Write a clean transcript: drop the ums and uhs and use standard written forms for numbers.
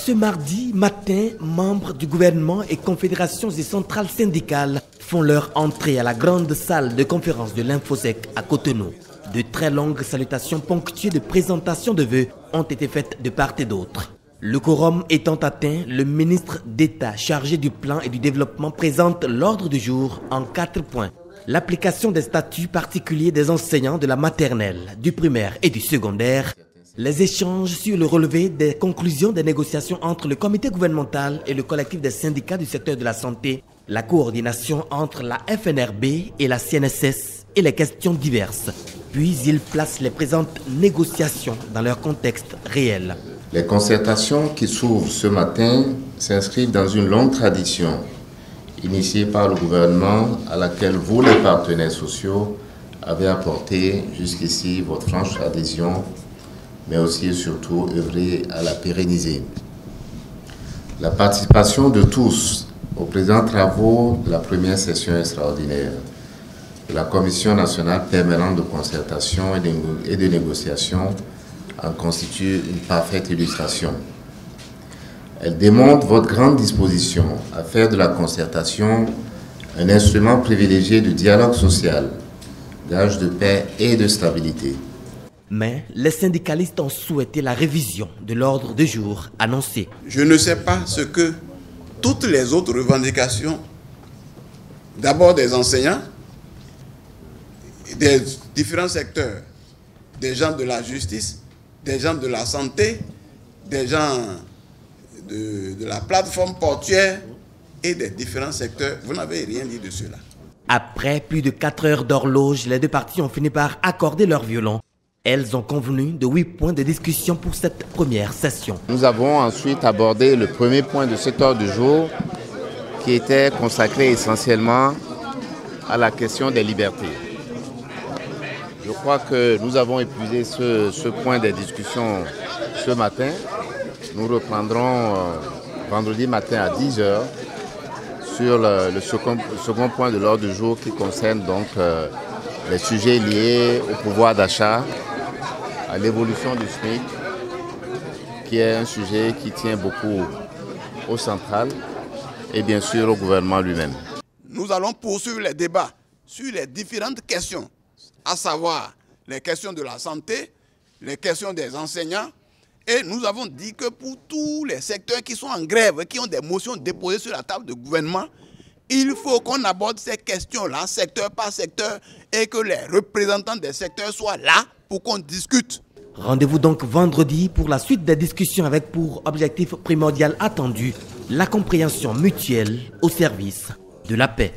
Ce mardi matin, membres du gouvernement et confédérations et centrales syndicales font leur entrée à la grande salle de conférence de l'Infosec à Cotonou. De très longues salutations ponctuées de présentations de vœux ont été faites de part et d'autre. Le quorum étant atteint, le ministre d'État chargé du plan et du développement présente l'ordre du jour en 4 points. L'application des statuts particuliers des enseignants de la maternelle, du primaire et du secondaire. Les échanges sur le relevé des conclusions des négociations entre le comité gouvernemental et le collectif des syndicats du secteur de la santé. La coordination entre la FNRB et la CNSS et les questions diverses. Puis il place les présentes négociations dans leur contexte réel. Les concertations qui s'ouvrent ce matin s'inscrivent dans une longue tradition initiée par le gouvernement à laquelle vous, les partenaires sociaux, avez apporté jusqu'ici votre franche adhésion, mais aussi et surtout œuvrer à la pérenniser. La participation de tous aux présents travaux de la première session extraordinaire de la Commission nationale permanente de concertation et de négociation en constitue une parfaite illustration. Elle démontre votre grande disposition à faire de la concertation un instrument privilégié de dialogue social, gage de paix et de stabilité. Mais les syndicalistes ont souhaité la révision de l'ordre du jour annoncé. Je ne sais pas ce que toutes les autres revendications, d'abord des enseignants, des différents secteurs, des gens de la justice, des gens de la santé, des gens de la plateforme portuaire et des différents secteurs. Vous n'avez rien dit de cela. Après plus de 4 heures d'horloge, les deux parties ont fini par accorder leur violon. Elles ont convenu de 8 points de discussion pour cette première session. Nous avons ensuite abordé le premier point de cet ordre du jour qui était consacré essentiellement à la question des libertés. Je crois que nous avons épuisé ce point des discussions ce matin. Nous reprendrons vendredi matin à 10h sur le second point de l'ordre du jour qui concerne donc les sujets liés au pouvoir d'achat, à l'évolution du SMIC, qui est un sujet qui tient beaucoup au central et bien sûr au gouvernement lui-même. Nous allons poursuivre les débats sur les différentes questions, à savoir les questions de la santé, les questions des enseignants. Et nous avons dit que pour tous les secteurs qui sont en grève et qui ont des motions déposées sur la table du gouvernement, il faut qu'on aborde ces questions-là, secteur par secteur, et que les représentants des secteurs soient là pour qu'on discute. Rendez-vous donc vendredi pour la suite des discussions avec pour objectif primordial attendu la compréhension mutuelle au service de la paix.